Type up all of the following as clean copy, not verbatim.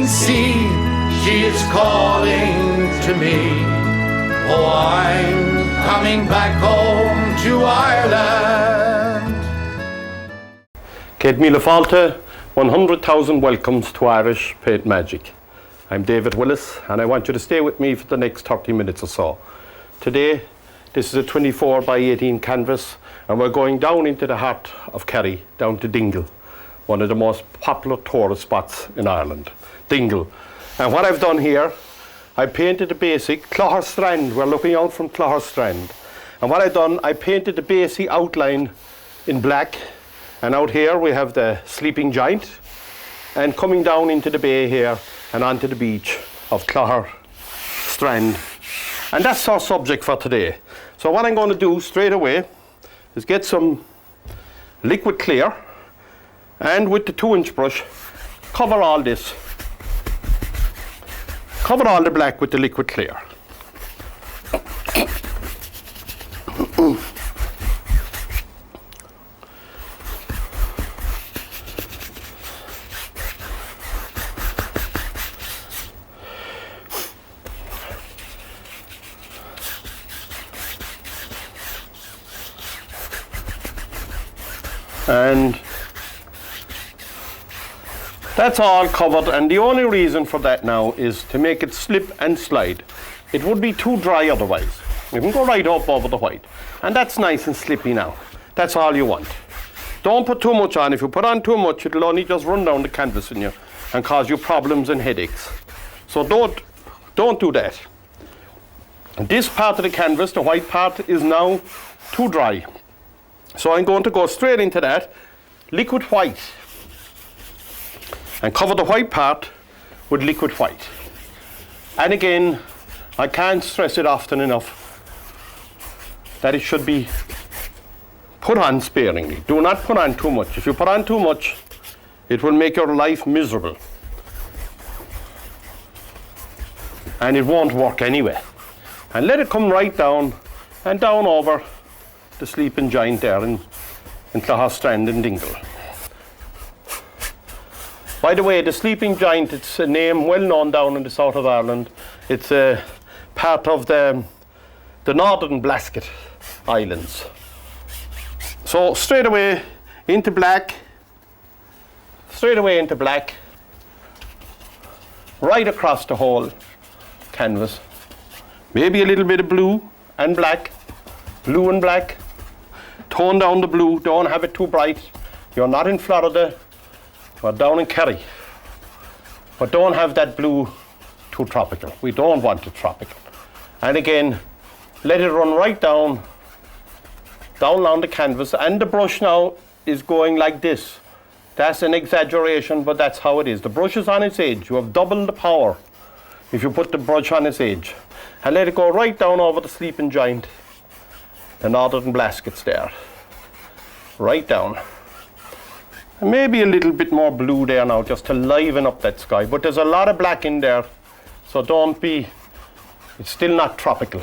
shining sea, she is calling to me. Oh, I'm coming back home to Ireland. Céad míle fáilte, 100,000 welcomes to Irish Paint Magic. I'm David Willis, and I want you to stay with me for the next 30 minutes or so. Today, this is a 24 by 18 canvas, and we're going down into the heart of Kerry, down to Dingle, one of the most popular tourist spots in Ireland, Dingle. And what I've done here, I painted the basic Clogher Strand. We're looking out from Clogher Strand. And what I've done, I painted the basic outline in black. And out here we have the sleeping giant. And coming down into the bay here and onto the beach of Clogher Strand. And that's our subject for today. So what I'm going to do straight away is get some liquid clear and with the 2-inch brush, cover all this. Cover all the black with the liquid clear. And that's all covered, and the only reason for that now is to make it slip and slide. It would be too dry otherwise. You can go right up over the white, and that's nice and slippy now. That's all you want. Don't put too much on. If you put on too much, it'll only just run down the canvas in you and cause you problems and headaches. So don't do that. This part of the canvas, the white part, is now too dry. So I'm going to go straight into that liquid white and cover the white part with liquid white. And again, I can't stress it often enough that it should be put on sparingly. Do not put on too much. If you put on too much, it will make your life miserable. And it won't work anyway. And let it come right down and down over the sleeping giant there in Clogher Strand in Dingle. By the way, the sleeping giant, it's a name well known down in the south of Ireland. It's a part of the northern Blasket Islands. So straight away into black, right across the whole canvas. Maybe a little bit of blue and black, tone down the blue, don't have it too bright. You're not in Florida, we're down in Kerry. But don't have that blue too tropical. We don't want it tropical. And again, let it run right down along the canvas. And the brush now is going like this. That's an exaggeration, but that's how it is. The brush is on its edge. You have double the power if you put the brush on its edge. And let it go right down over the sleeping giant, the northern Blaskets there. Right down. And maybe a little bit more blue there now, just to liven up that sky. But there's a lot of black in there, so it's still not tropical.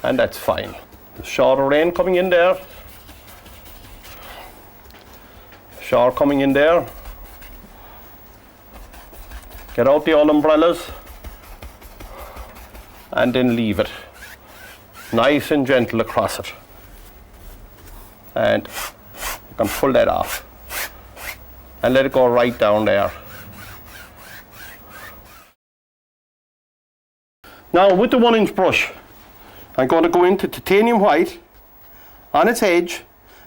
And that's fine. The shower rain coming in there. Shower coming in there. Get out the old umbrellas. And then leave it. Nice and gentle across it. And you can pull that off. And let it go right down there. Now with the 1-inch brush, I'm going to go into titanium white on its edge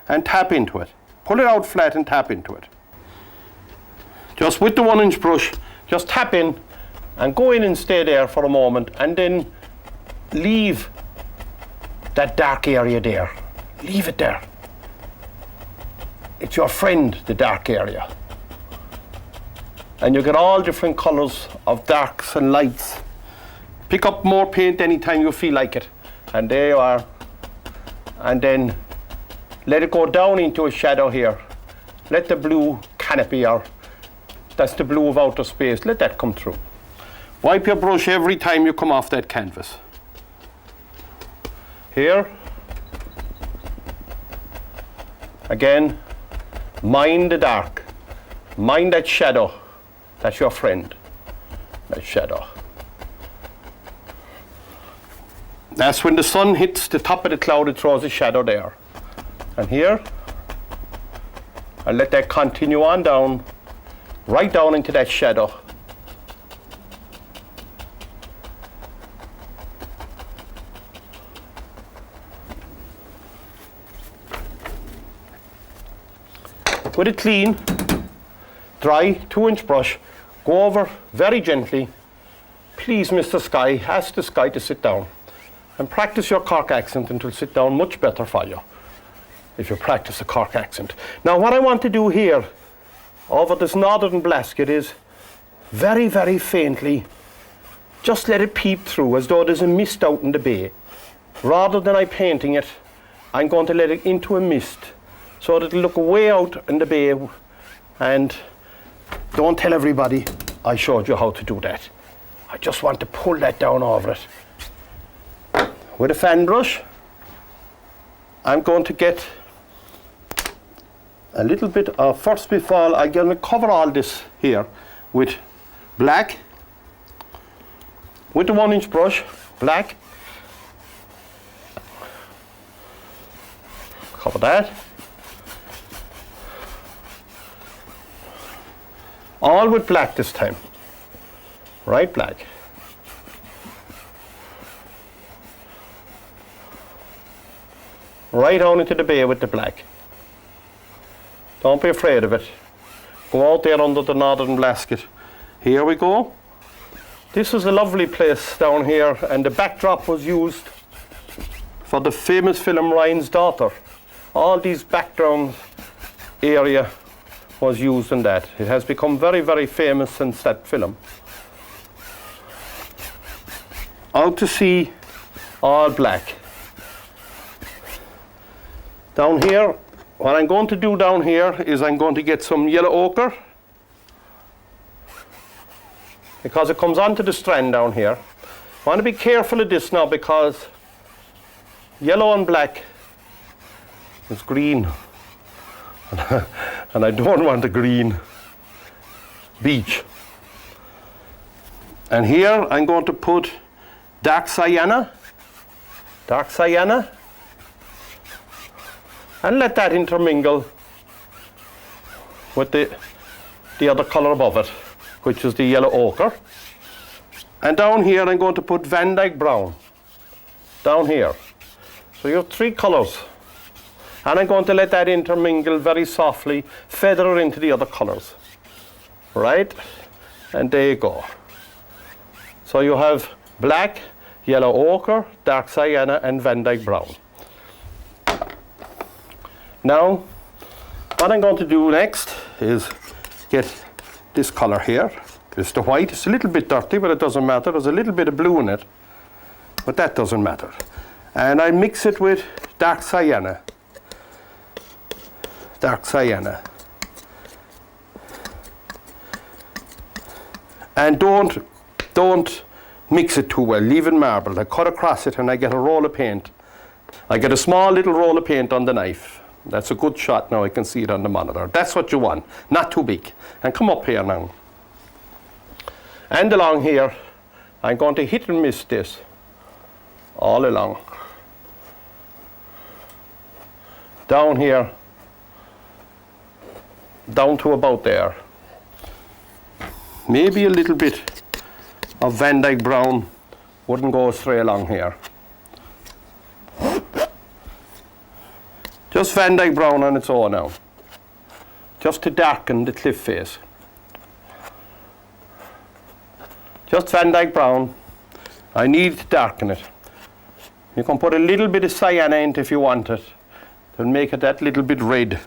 and tap into it. Pull it out flat and tap into it. Just with the 1-inch brush, just tap in and go in and stay there for a moment, and then leave that dark area there. Leave it there. It's your friend, the dark area. And you get all different colours of darks and lights. Pick up more paint anytime you feel like it. And there you are. And then let it go down into a shadow here. Let the blue canopy, or that's the blue of outer space, let that come through. Wipe your brush every time you come off that canvas. Here. Again, mind the dark. Mind that shadow. That's your friend. that shadow. That's when the sun hits the top of the cloud, it throws a shadow there. And here, I'll let that continue on down, right down into that shadow. With a clean, dry 2-inch brush, go over very gently. Please, Mr. Sky, ask the sky to sit down. And practice your Cork accent, and it will sit down much better for you if you practice a Cork accent. Now what I want to do here over this northern blasket is very, very faintly just let it peep through as though there's a mist out in the bay. Rather than I painting it, I'm going to let it into a mist so that it'll look way out in the bay. And don't tell everybody I showed you how to do that. I just want to pull that down over it. With a fan brush, I'm going to get a little bit of, first before I'm going to cover all this here with black, with the 1-inch brush, black, cover that, all with black this time, right black. Right on into the bay with the black. Don't be afraid of it. Go out there under the northern blasket. Here we go. This is a lovely place down here, and the backdrop was used for the famous film Ryan's Daughter. All these background area was used in that. It has become very, very famous since that film. Out to sea, all black. Down here, what I'm going to do down here is I'm going to get some yellow ochre, because it comes onto the strand down here. I want to be careful of this now because yellow and black is green. And I don't want a green beach. And here I'm going to put dark sienna, and let that intermingle with the other colour above it, which is the yellow ochre. And down here I'm going to put Van Dyke brown, down here. So you have 3 colours. And I'm going to let that intermingle very softly, feather into the other colours. Right? And there you go. So you have black, yellow ochre, dark sienna, and Van Dyke brown. Now, what I'm going to do next is get this colour here. It's the white. It's a little bit dirty, but it doesn't matter. There's a little bit of blue in it, but that doesn't matter. And I mix it with dark sienna. Dark sienna. And don't mix it too well. Leave it marbled. I cut across it and I get a roll of paint. I get a small little roll of paint on the knife. That's a good shot now. I can see it on the monitor. That's what you want. Not too big. And come up here now. And along here, I'm going to hit and miss this all along. Down here, down to about there. Maybe a little bit of Van Dyke brown wouldn't go astray along here. Just Van Dyke brown on its own now. Just to darken the cliff face. Just Van Dyke brown. I need to darken it. You can put a little bit of sienna in it if you want it. To make it that little bit red.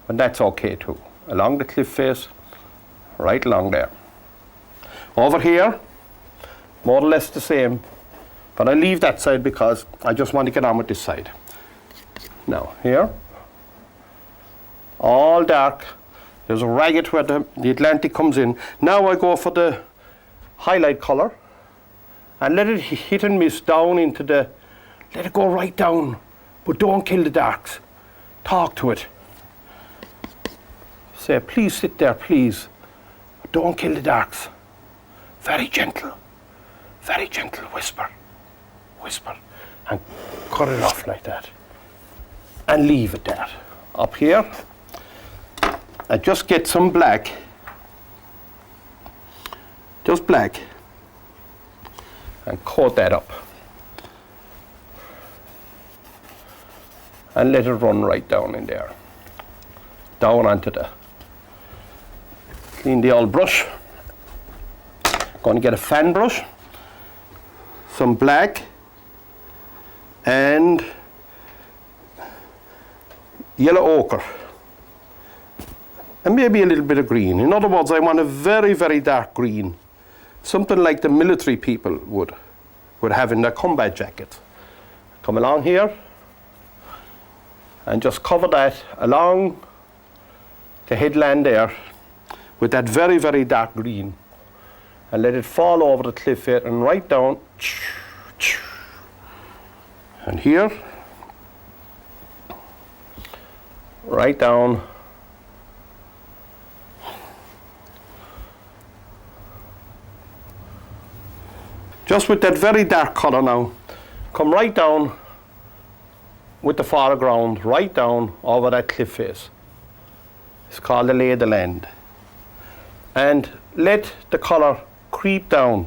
But that's okay too. Along the cliff face, right along there. Over here, more or less the same. But I leave that side because I just want to get on with this side. Now, here, all dark. There's a ragged where the Atlantic comes in. Now I go for the highlight colour and let it hit and miss down into the, let it go right down, but don't kill the darks. Talk to it. Say, please sit there, please. Don't kill the darks. very gentle whisper, and cut it off like that. And leave it there. Up here, I just get some black, just black, and coat that up. And let it run right down in there. Down onto the, clean the old brush. Going to get a fan brush, some black, and yellow ochre. And maybe a little bit of green. In other words, I want a very, very dark green. Something like the military people would have in their combat jackets. Come along here and just cover that along the headland there with that very, very dark green, and let it fall over the cliff here and right down. And here, right down. Just with that very dark colour now, come right down with the foreground, right down over that cliff face. It's called the lay of the land. And let the colour creep down.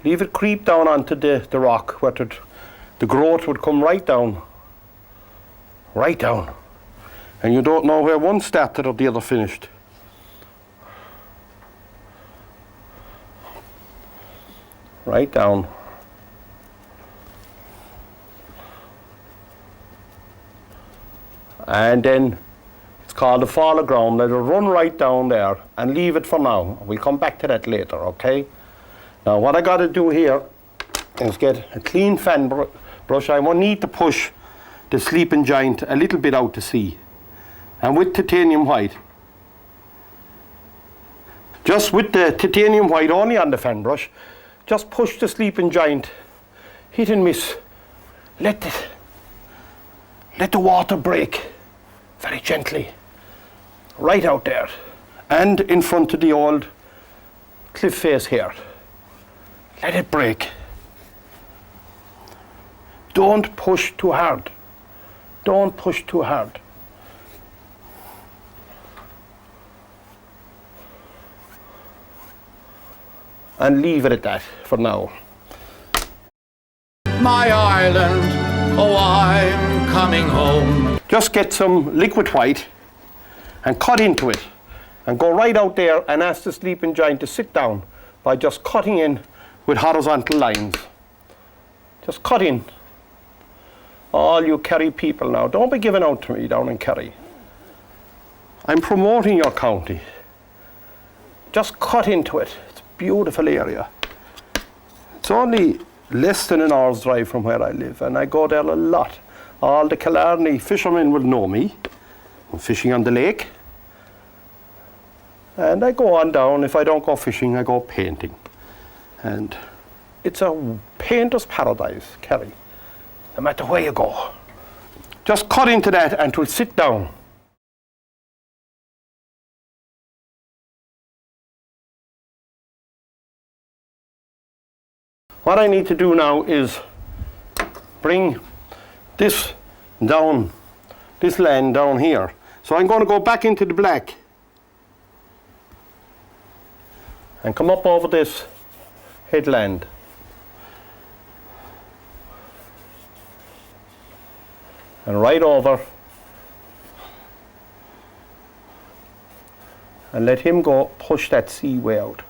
Leave it creep down onto the rock where the growth would come right down. Right down. And you don't know where one started or the other finished. Right down. And then it's called the foreground. Let it run right down there and leave it for now. We'll come back to that later, okay? Now what I got to do here is get a clean fan brush. I won't need to push the sleeping giant a little bit out to sea. And with titanium white, just with the titanium white only on the fan brush, just push the sleeping giant, hit and miss. Let the water break very gently, right out there, and in front of the old cliff face here. Let it break. Don't push too hard. Don't push too hard. And leave it at that for now. My island, oh, I'm coming home. Just get some liquid white and cut into it and go right out there and ask the sleeping giant to sit down by just cutting in with horizontal lines. Just cut in. All you Kerry people now, don't be giving out to me down in Kerry. I'm promoting your county. Just cut into it. It's a beautiful area. It's only less than an hour's drive from where I live, and I go there a lot. All the Killarney fishermen will know me. I'm fishing on the lake. And I go on down. If I don't go fishing, I go painting. And it's a painter's paradise, Kerry, no matter where you go. Just cut into that and it will sit down. What I need to do now is bring this down, this land down here. So I'm going to go back into the black and come up over this headland. And right over and let him go push that sea way out.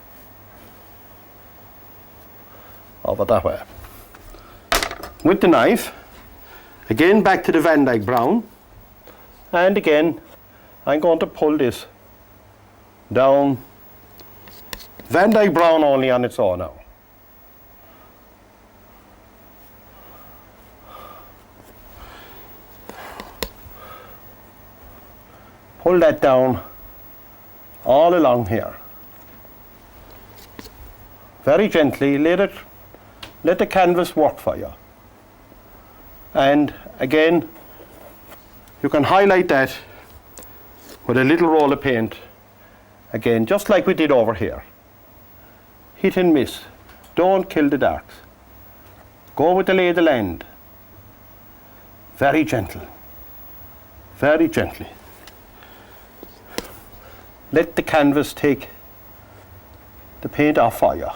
Over that way. With the knife, again back to the Van Dyke brown, and again I'm going to pull this down. Van Dyke brown only on its own now. Pull that down all along here. Very gently, let the canvas work for you. And again, you can highlight that with a little roll of paint. Again, just like we did over here. hit and miss. Don't kill the darks. Go with the lay of the land. Very gentle. Very gently. Let the canvas take the paint off for you.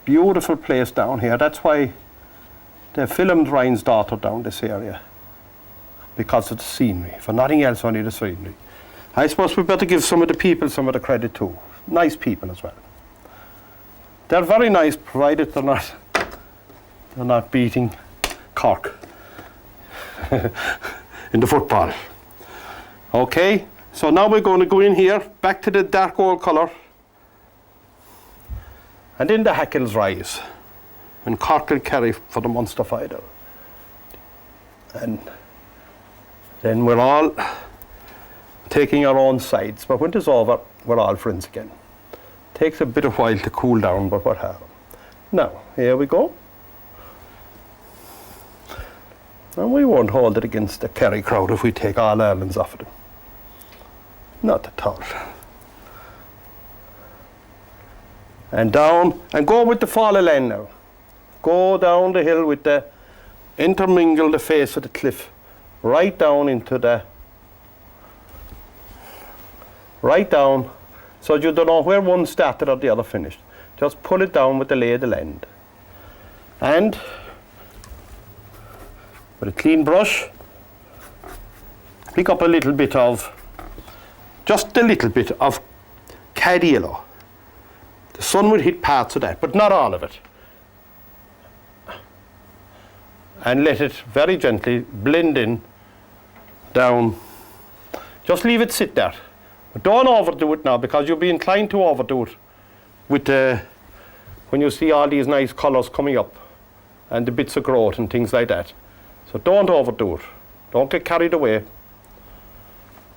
Beautiful place down here. That's why they filmed Ryan's daughter down this area. Because of the scenery. For nothing else, only the scenery. I suppose we better give some of the people some of the credit too. Nice people as well. They're very nice, provided they're not beating Cork in the football. Okay, so now we're going to go in here, back to the dark gold colour, and then the hackles rise, when Cork will carry for the Munster final. And then we're all taking our own sides, but when it's over, we're all friends again. Takes a bit of while to cool down, but what happened? Now, here we go. And we won't hold it against the Kerry crowd if we take all Ireland's off of them. Not at all. And down, and go with the fall of land now. Go down the hill with the, intermingle the face of the cliff, right down into the, right down, so you don't know where one started or the other finished. Just pull it down with the lay of the land. And with a clean brush, pick up a little bit of, just a little bit of cad yellow. The sun will hit parts of that, but not all of it. And let it very gently blend in down. Just leave it sit there. But don't overdo it now, because you'll be inclined to overdo it with when you see all these nice colours coming up and the bits of growth and things like that. So don't overdo it. Don't get carried away.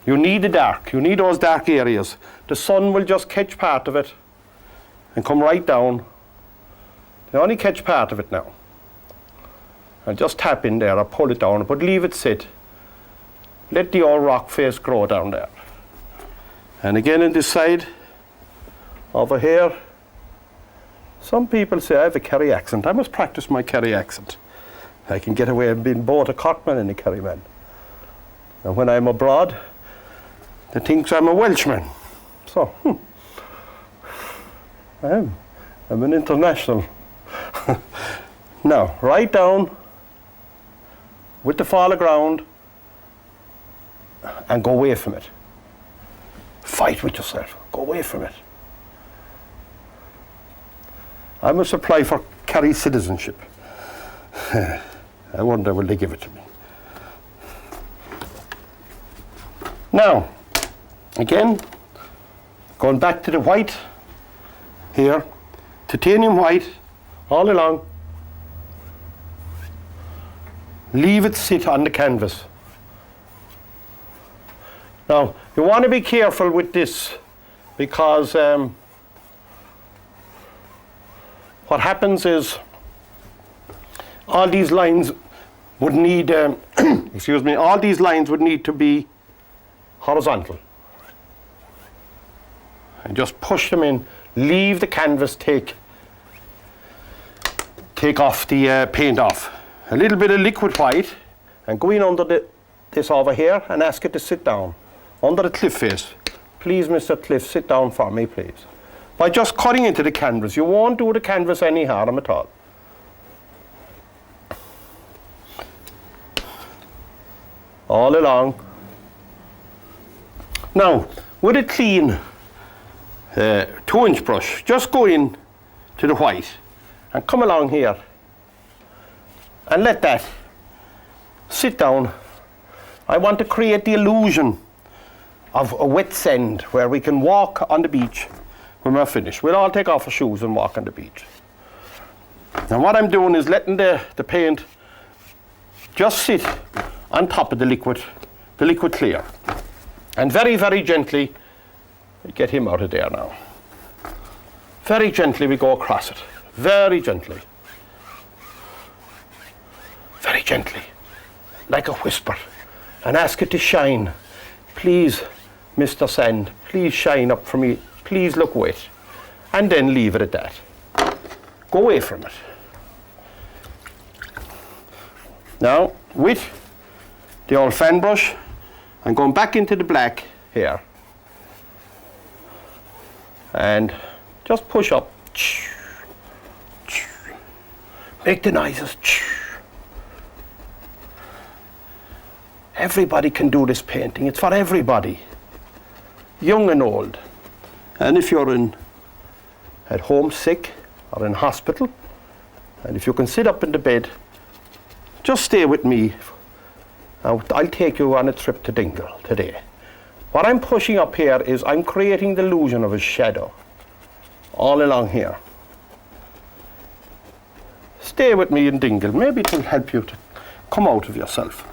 You need the dark. You need those dark areas. The sun will just catch part of it and come right down. You only catch part of it now. And just tap in there or pull it down, but leave it sit. Let the old rock face grow down there. And again on this side, over here, some people say I have a Kerry accent. I must practice my Kerry accent. I can get away with being both a Corkman and a Kerryman. And when I'm abroad, they think I'm a Welshman. So, I'm an international. Now, right down with the fall of ground and go away from it. Fight with yourself. Go away from it. I must apply for Kerry citizenship. I wonder will they give it to me. Now, again, going back to the white here, titanium white, all along. Leave it sit on the canvas. Now, you want to be careful with this, because what happens is all these lines would need, excuse me, all these lines would need to be horizontal. And just push them in, leave the canvas take off the paint off. A little bit of liquid white, and go in under this over here and ask it to sit down. Under the cliff face. Please, Mr. Cliff, sit down for me, please. By just cutting into the canvas, you won't do the canvas any harm at all. All along. Now, with a clean 2-inch brush, just go in to the white and come along here and let that sit down. I want to create the illusion of a wet sand where we can walk on the beach when we're finished. We'll all take off our shoes and walk on the beach. And what I'm doing is letting the paint just sit on top of the liquid clear. And very, very gently, get him out of there now. Very gently we go across it. Very gently. Very gently. Like a whisper. And ask it to shine. Please, Mr. Sand, please shine up for me. Please look wet. and then leave it at that. Go away from it. Now, with the old fan brush, I'm going back into the black here. And just push up. Make the noises. Everybody can do this painting. It's for everybody, young and old. And if you're at home sick or in hospital, and if you can sit up in the bed, just stay with me. I'll take you on a trip to Dingle today. What I'm pushing up here is I'm creating the illusion of a shadow all along here. Stay with me in Dingle. Maybe it will help you to come out of yourself.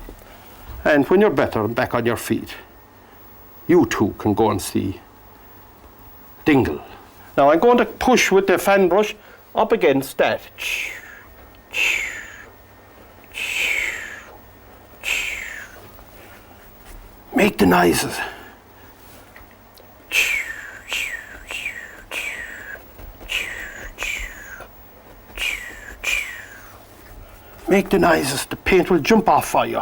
And when you're better and back on your feet, you too can go and see Dingle. Now I'm going to push with the fan brush up against that. Make the noises. Make the noises. The paint will jump off for you.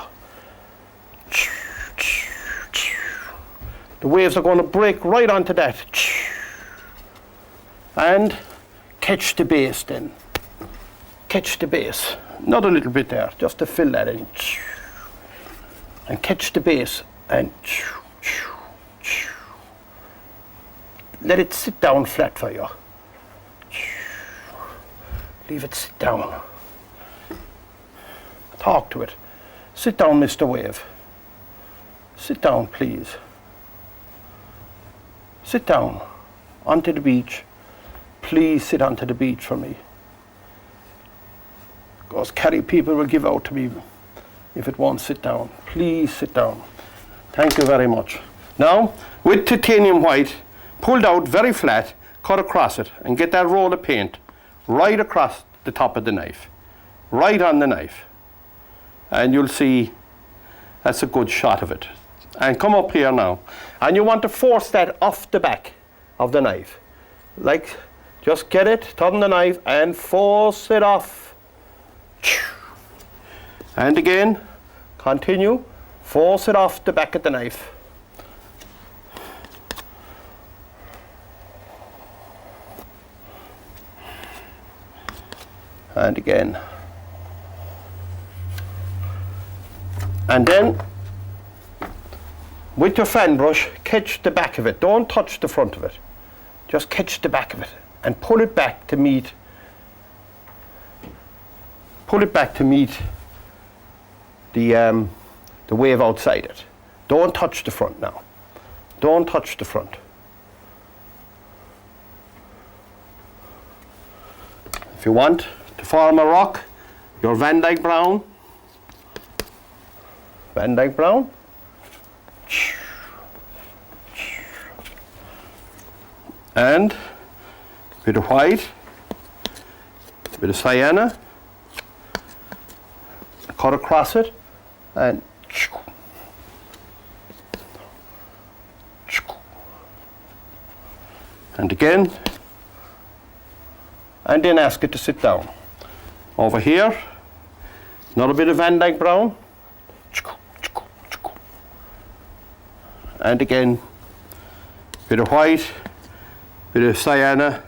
The waves are going to break right onto that. And catch the base then. Catch the base. Another little bit there, just to fill that in. And catch the base and let it sit down flat for you. Leave it sit down. Talk to it. Sit down, Mr. Wave. Sit down, please. Sit down onto the beach. Please sit onto the beach for me. Because Kerry people will give out to me if it won't sit down. Please sit down. Thank you very much. Now, with titanium white, pulled out very flat, cut across it, and get that roll of paint right across the top of the knife. Right on the knife. And you'll see that's a good shot of it. And come up here now. And you want to force that off the back of the knife. Like, just get it, turn the knife, and force it off. And again, continue. Force it off the back of the knife. And again. And then, with your fan brush, catch the back of it. Don't touch the front of it. Just catch the back of it and pull it back to meet. Pull it back to meet the wave outside it. Don't touch the front now. Don't touch the front. If you want to form a rock, your Van Dyke Brown. Van Dyke Brown. And a bit of white, a bit of sienna, cut across it, and again, and then ask it to sit down. Over here, another bit of Van Dyke Brown, and again, bit of white, bit of sienna,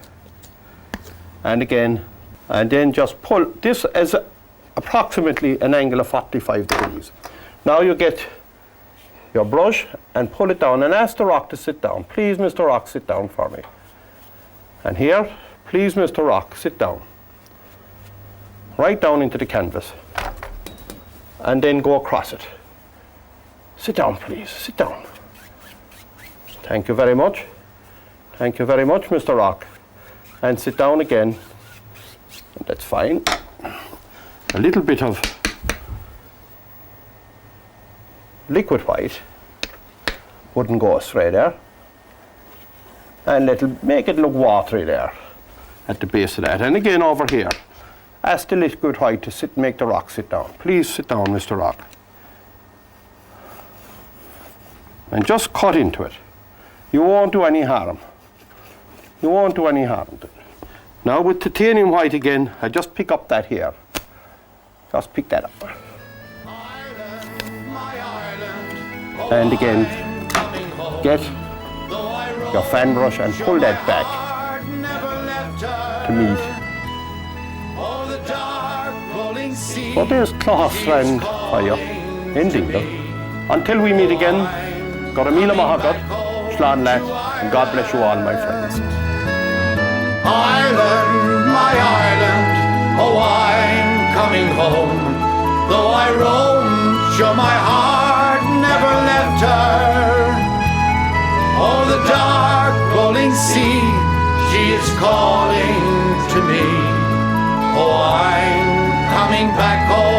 and again, and then just pull this as approximately an angle of 45 degrees. Now you get your brush and pull it down and ask the rock to sit down. Please, Mr. Rock, sit down for me. And here, please, Mr. Rock, sit down. Right down into the canvas. And then go across it. Sit down, please, sit down. Thank you very much. Thank you very much, Mr. Rock. And sit down again. And that's fine. A little bit of liquid white wouldn't go astray there. And make it look watery there at the base of that. And again over here, ask the liquid white to sit, make the rock sit down. Please sit down, Mr. Rock. And just cut into it. You won't do any harm. You won't do any harm to it. Now with titanium white again, I just pick up that here. Just pick that up. And again, get your fan brush and pull that back to meet. So there's Clogher Strand fire in Dingle. Until we meet again, Garamila Mahagat, Shlan Lat, and God bless you all, my friends. Ireland, my Ireland, oh, I'm coming home. Though I roam, sure my heart never left her. Oh, the dark rolling sea, she is calling to me. Oh, I'm coming back home.